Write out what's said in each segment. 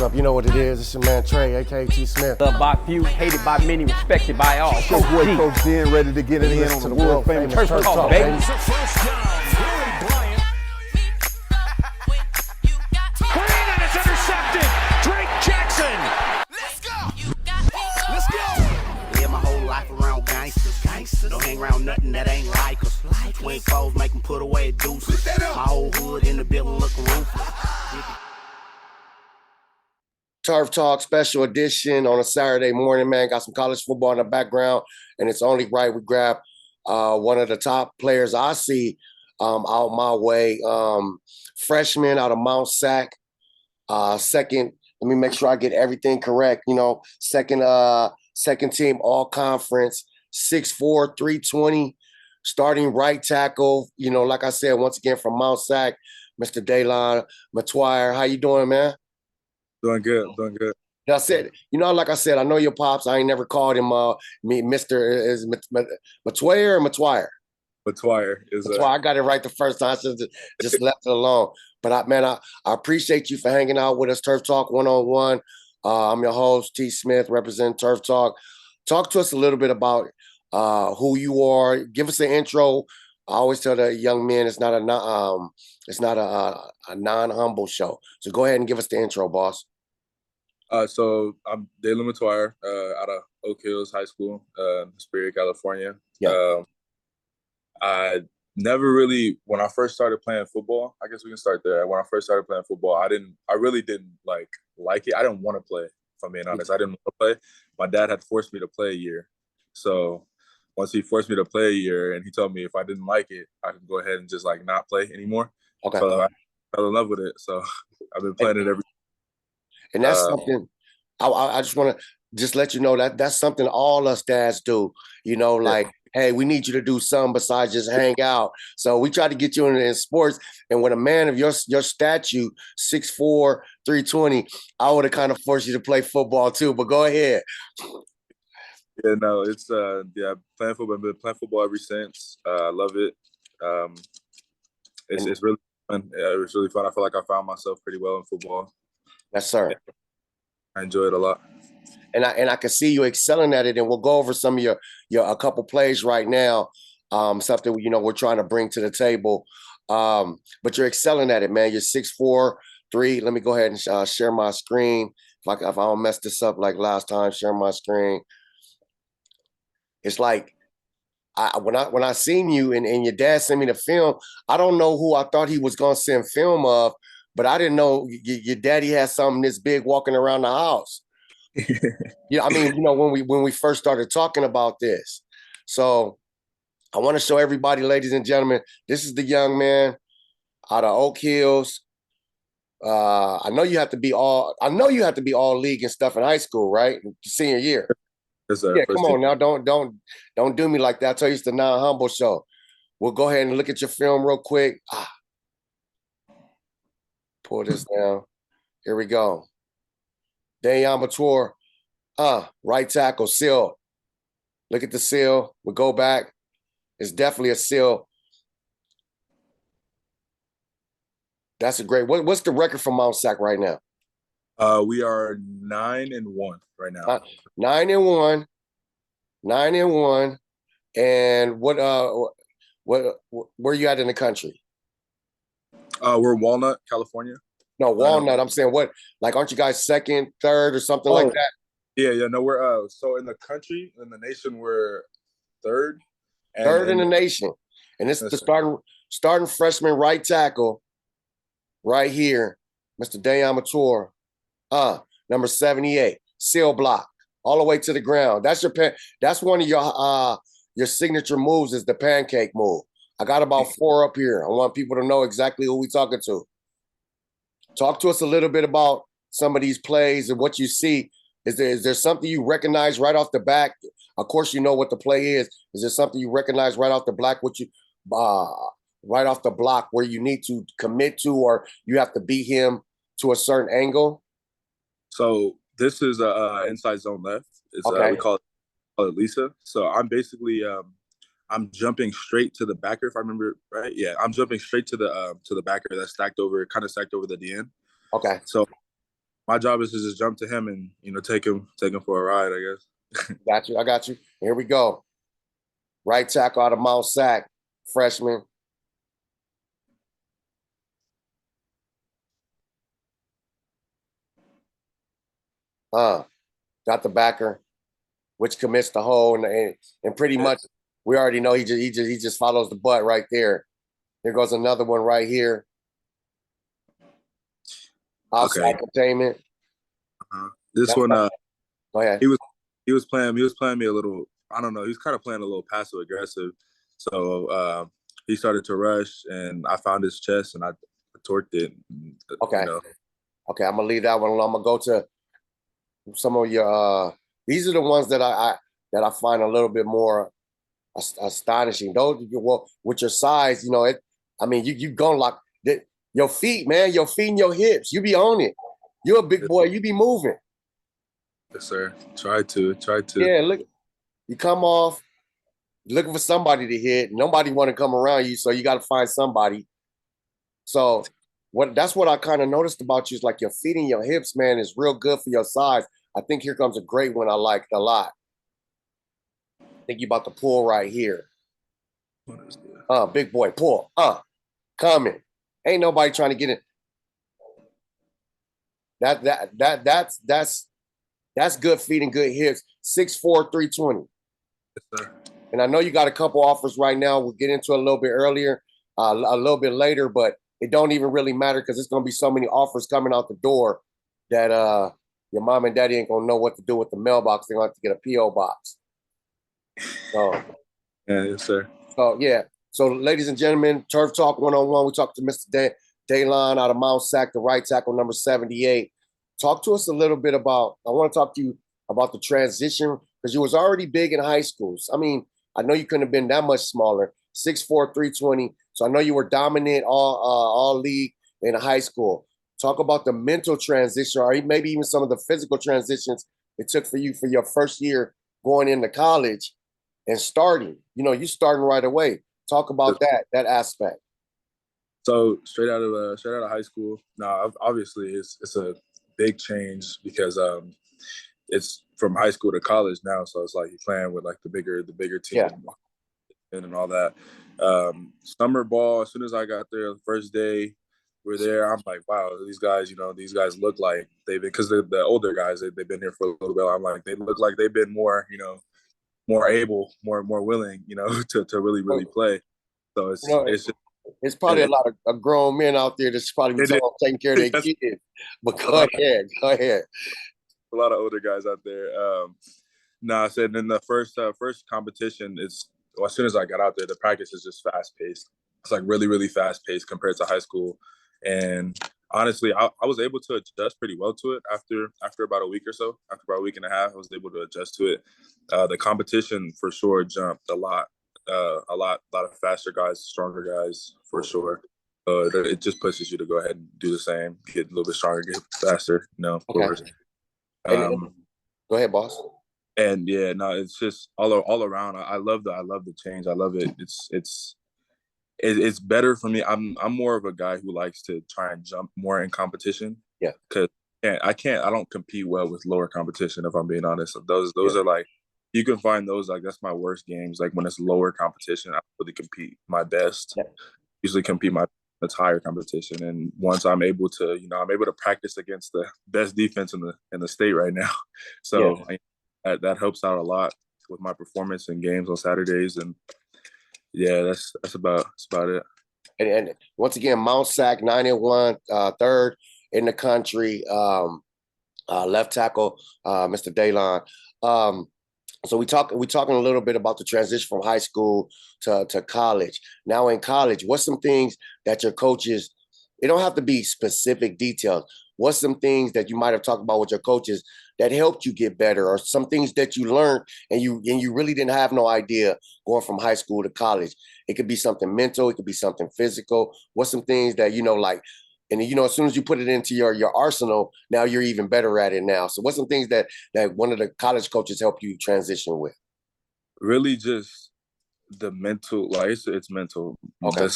You know what it is. It's your man Trey, aka T Smith. Loved by few, hated by many, respected by all. Coach Boy, Coach Den, ready to get it in on the world famous Turf Talk, baby. It's a first down. Willie Bryant. Clean and it's intercepted. Drake Jackson. Let's go. Let's go. Live my whole life around gangsters. Don't hang around nothing that ain't like us. Twin foes make them put away deuces. My whole hood in the building looking ruthless. Turf Talk special edition on a Saturday morning, man. Got some college football in the background, and it's only right we grab one of the top players I see out my way. Freshman out of Mount Sac. Second, let me make sure I get everything correct. Second team all conference, 6'4", 320, starting right tackle. Like I said, once again from Mount Sac, Mr. Daylon Metoyer. How you doing, man? Doing good. I said, like I said, I know your pops. I ain't never called him Mr. Is Metoyer or Metoyer? Metoyer. I got it right the first time. I just left it alone. But I appreciate you for hanging out with us, Turf Talk 101. I'm your host, T Smith, representing Turf Talk. Talk to us a little bit about who you are. Give us an intro. I always tell the young men it's not a non-humble show. So go ahead and give us the intro, boss. So I'm Daylon Metoyer, out of Oak Hills High School, Superior, California. Yeah. I never really, when I first started playing football, I guess we can start there. When I first started playing football, I really didn't like it. I didn't want to play, if I'm being honest. I didn't want to play. My dad had forced me to play a year. So once he forced me to play a year and he told me if I didn't like it, I could go ahead and just not play anymore. Okay. So I fell in love with it. So I've been playing it every. And that's something I just want to just let you know that's something all us dads do. Hey, we need you to do something besides just hang out. So we try to get you in sports. And with a man of your stature, 6'4", 320, I would have kind of forced you to play football too. But go ahead. Yeah, no, it's playing football. I've been playing football ever since. I love it. It's really fun. Yeah, it was really fun. I feel like I found myself pretty well in football. Yes, sir. I enjoy it a lot. And I can see you excelling at it. And we'll go over some of your a couple plays right now. Something we're trying to bring to the table. But you're excelling at it, man. You're 6'4", 3. Let me go ahead and share my screen. If I don't mess this up like last time, share my screen. It's like when I seen you and your dad sent me the film, I don't know who I thought he was gonna send film of, but I didn't know your daddy had something this big walking around the house. When we first started talking about this. So I want to show everybody, ladies and gentlemen, this is the young man out of Oak Hills. I know you have to be all league and stuff in high school, right? Senior year. Yes, sir. Yeah, come on now. Don't do me like that. I tell you it's the non-humble show. We'll go ahead and look at your film real quick. Pull this down. Here we go. Daylon Metoyer, right tackle, seal. Look at the seal. We'll go back. It's definitely a seal. That's a great. What's the record for Mount Sac right now? We are 9-1 right now. 9-1. 9-1. And what where you at in the country? We're Walnut, California. No, Walnut. I'm saying what? Aren't you guys second, third, or something like that? Yeah. No, we're so in the country, in the nation, we're third. Third in the nation, and this is the starting freshman right tackle, right here, Mr. Daylon Metoyer, number 78, seal block all the way to the ground. That's one of your signature moves is the pancake move. I got about 4 up here. I want people to know exactly who we're talking to. Talk to us a little bit about some of these plays and what you see. Is there something you recognize right off the bat? Of course, you know what the play is. Is there something you recognize right off the block? Right off the block where you need to commit to, or you have to beat him to a certain angle? So this is inside zone left. It's okay. We call it Lisa. So I'm basically I'm jumping straight to the backer, if I remember right. Yeah, I'm jumping straight to the backer that's kind of stacked over the DN. Okay. So my job is to just jump to him and take him for a ride, I guess. I got you. Here we go. Right tackle out of Mount Sac, freshman. Got the backer, which commits the hole, and pretty much we already know he just follows the butt right there. Here goes another one right here. Outside containment. This one, go ahead. He was playing me a little. I don't know. He was kind of playing a little passive aggressive. So he started to rush, and I found his chest, and I torqued it. Okay. Okay, I'm gonna leave that one alone. I'm gonna go to some of your. These are the ones that I find a little bit more astonishing. Those, well, with your size, you gonna lock your feet, man. Your feet and your hips. You be on it. You're a big boy. You be moving. Yes, sir. Try to. Yeah, look. You come off looking for somebody to hit. Nobody want to come around you, so you got to find somebody. So that's what I kind of noticed about you is like your feet and your hips, man, is real good for your size. I think here comes a great one I liked a lot. I think you about to pull right here. Big boy, pull. Coming. Ain't nobody trying to get it. That's good feet and good hips. 6'4", 320. Yes, sir. And I know you got a couple offers right now. We'll get into it a little bit earlier, a little bit later, but it don't even really matter because there's going to be so many offers coming out the door that your mom and daddy ain't going to know what to do with the mailbox. They're going to have to get a P.O. box. So, yeah, yes, sir. So, yeah. So, ladies and gentlemen, Turf Talk 101. We talked to Mr. Daylon out of Mount Sac, the right tackle, number 78. Talk to us a little bit about, I want to talk to you about the transition because you was already big in high schools. I mean, I know you couldn't have been that much smaller, 6'4", 320. So I know you were dominant all league in high school. Talk about the mental transition or maybe even some of the physical transitions it took for you for your first year going into college and starting. You starting right away. Talk about that aspect. So straight out of high school. Now, obviously, it's a big change because it's from high school to college now. So it's like you're playing with like the bigger team and all that. Summer ball. As soon as I got there, the first day we're there, I'm like, wow, these guys look like they've been because the older guys they've been here for a little bit. I'm like, they look like they've been more more able, more willing, to really play. So it's probably a lot of grown men out there that's probably taking care of their kids. But go ahead. A lot of older guys out there. I said in the first competition, as soon as I got out there, the practice is just fast paced. It's like really, really fast paced compared to high school. And honestly, I was able to adjust pretty well to it after about a week or so. After about a week and a half, I was able to adjust to it. The competition for sure jumped a lot of faster guys, stronger guys for sure. It just pushes you to go ahead and do the same, get a little bit stronger, get faster. Of course. Go ahead, boss. And yeah, no, it's just all around. I love the change. I love it. It's better for me. I'm more of a guy who likes to try and jump more in competition. Yeah, because I don't compete well with lower competition. If I'm being honest, those are like you can find those like that's my worst games. Like when it's lower competition, I really compete my best. Yeah. Usually compete my that's higher competition. And once I'm able to, I'm able to practice against the best defense in the state right now. So that helps out a lot with my performance in games on Saturdays. And yeah, that's about it. And once again, Mount Sac 9-1, third in the country, left tackle, Mr. Daylon. So we're talking a little bit about the transition from high school to college. Now in college, what's some things that your coaches, it don't have to be specific details. What's some things that you might have talked about with your coaches that helped you get better, or some things that you learned and you really didn't have no idea going from high school to college? It could be something mental, it could be something physical. What's some things that like, and as soon as you put it into your arsenal, now you're even better at it now. So what's some things that one of the college coaches helped you transition with? Really just the mental, like it's mental. Okay.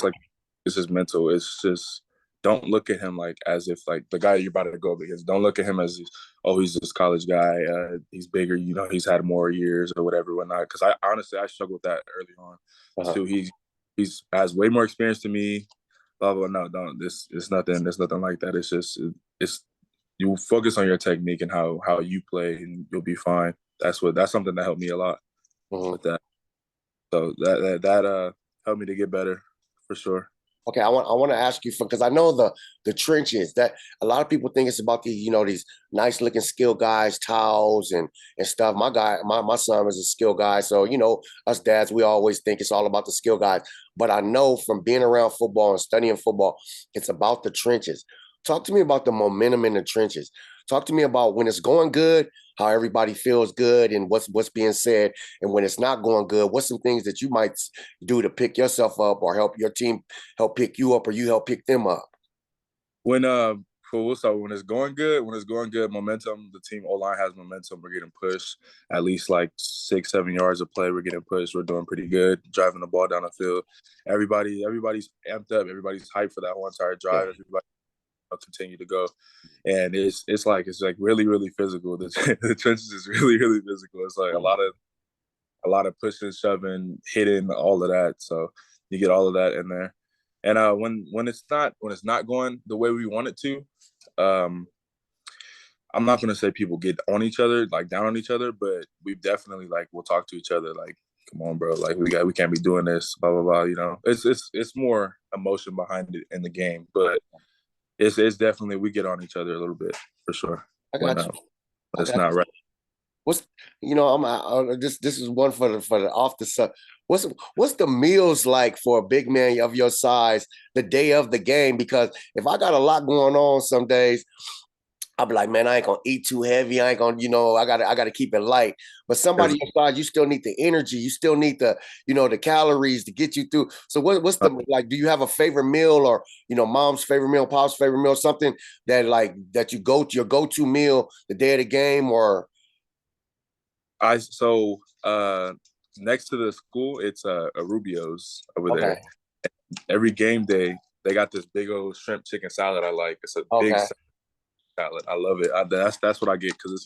It's just mental. It's just don't look at him like as if like the guy you're about to go against. Don't look at him as he's this college guy. He's bigger. He's had more years or whatever, whatnot. Because I honestly struggled with that early on too. He's has way more experience than me. Blah blah. No, don't. It's nothing. There's nothing like that. It's just you focus on your technique and how you play, and you'll be fine. That's something that helped me a lot with that. So that helped me to get better for sure. Okay, I want to ask you because I know the trenches that a lot of people think it's about these nice looking skill guys, towels and stuff. My son is a skill guy, so us dads, we always think it's all about the skill guys. But I know from being around football and studying football, it's about the trenches. Talk to me about the momentum in the trenches. Talk to me about when it's going good, how everybody feels good and what's being said. And when it's not going good, what's some things that you might do to pick yourself up or help your team help pick you up or you help pick them up? When it's going good, momentum, the team O-line has momentum. We're getting pushed at least like 6-7 yards of play. We're getting pushed. We're doing pretty good, driving the ball down the field. Everybody's amped up. Everybody's hyped for that whole entire drive. Everybody continue to go, and it's like really really physical. The trenches is really really physical. It's like a lot of pushing, shoving, hitting, all of that. So you get all of that in there. And when it's not going the way we want it to, I'm not gonna say people get on each other, like down on each other, but we definitely we'll talk to each other like, come on, bro, like we can't be doing this, blah blah blah. It's more emotion behind it in the game, but it's definitely we get on each other a little bit for sure. I got you. It's not right. What's this is one for the off the sub. What's the meals like for a big man of your size the day of the game? Because if I got a lot going on some days, I'll be like, man, I ain't gonna eat too heavy. I ain't gonna, I gotta keep it light. But somebody your size, you still need the energy. You still need the, the calories to get you through. So what's the do you have a favorite meal or mom's favorite meal, pop's favorite meal, something that you go to your go-to meal the day of the game or? Next to the school, it's a Rubio's over there. Every game day, they got this big old shrimp chicken salad I like. It's a big salad. I love it. That's what I get because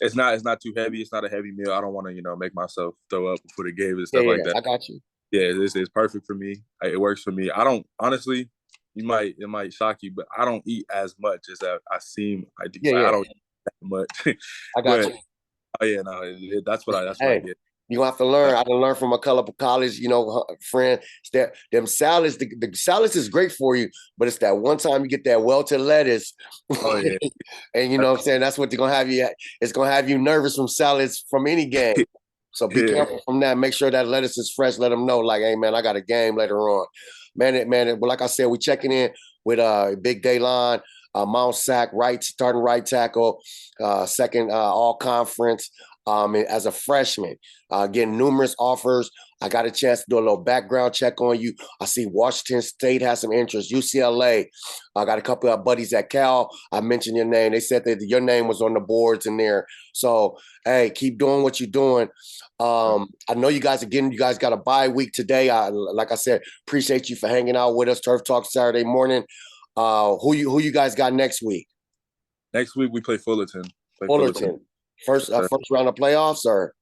it's not too heavy. It's not a heavy meal. I don't want to make myself throw up before the game and stuff like that. I got you. Yeah, it's perfect for me. It works for me. I don't honestly. It might shock you, but I don't eat as much as I seem I do. I don't eat that much. I got you. Oh yeah, no, that's what I get. You gonna have to learn. I done learn from a couple of college, friend. That them salads, the salads is great for you, but it's that one time you get that welted lettuce. Oh yeah. And you know what I'm saying? That's what they're gonna have you at. It's gonna have you nervous from salads from any game. So be careful from that. Make sure that lettuce is fresh. Let them know, like, hey man, I got a game later on. Man, well, like I said, we checking in with Big Daylon, Mount Sac, starting right tackle, second all conference. As a freshman, getting numerous offers. I got a chance to do a little background check on you. I see Washington State has some interest, UCLA. I got a couple of buddies at Cal. I mentioned your name. They said that your name was on the boards in there. So, hey, keep doing what you're doing. I know you guys got a bye week today. Like I said, appreciate you for hanging out with us. Turf Talk Saturday morning. Who you guys got next week? Next week we play Fullerton. Fullerton. First round of playoffs or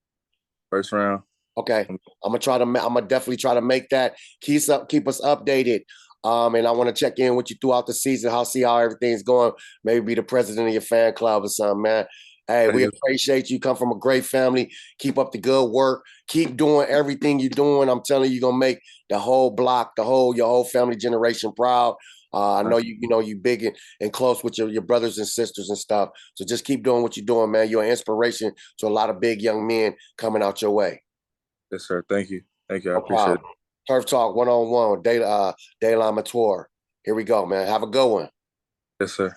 first round. Okay, I'm gonna definitely try to make that. Keep us updated. And I want to check in with you throughout the season. See how everything's going. Maybe be the president of your fan club or something, man. Hey, we appreciate you. Come from a great family. Keep up the good work. Keep doing everything you're doing. I'm telling you, you're gonna make the whole block, your whole family generation proud. I know you big and close with your brothers and sisters and stuff. So just keep doing what you're doing, man. You're an inspiration to a lot of big young men coming out your way. Yes, sir. Thank you. I appreciate it. Turf Talk 1-on-1 with Daylon Metoyer. Here we go, man. Have a good one. Yes, sir.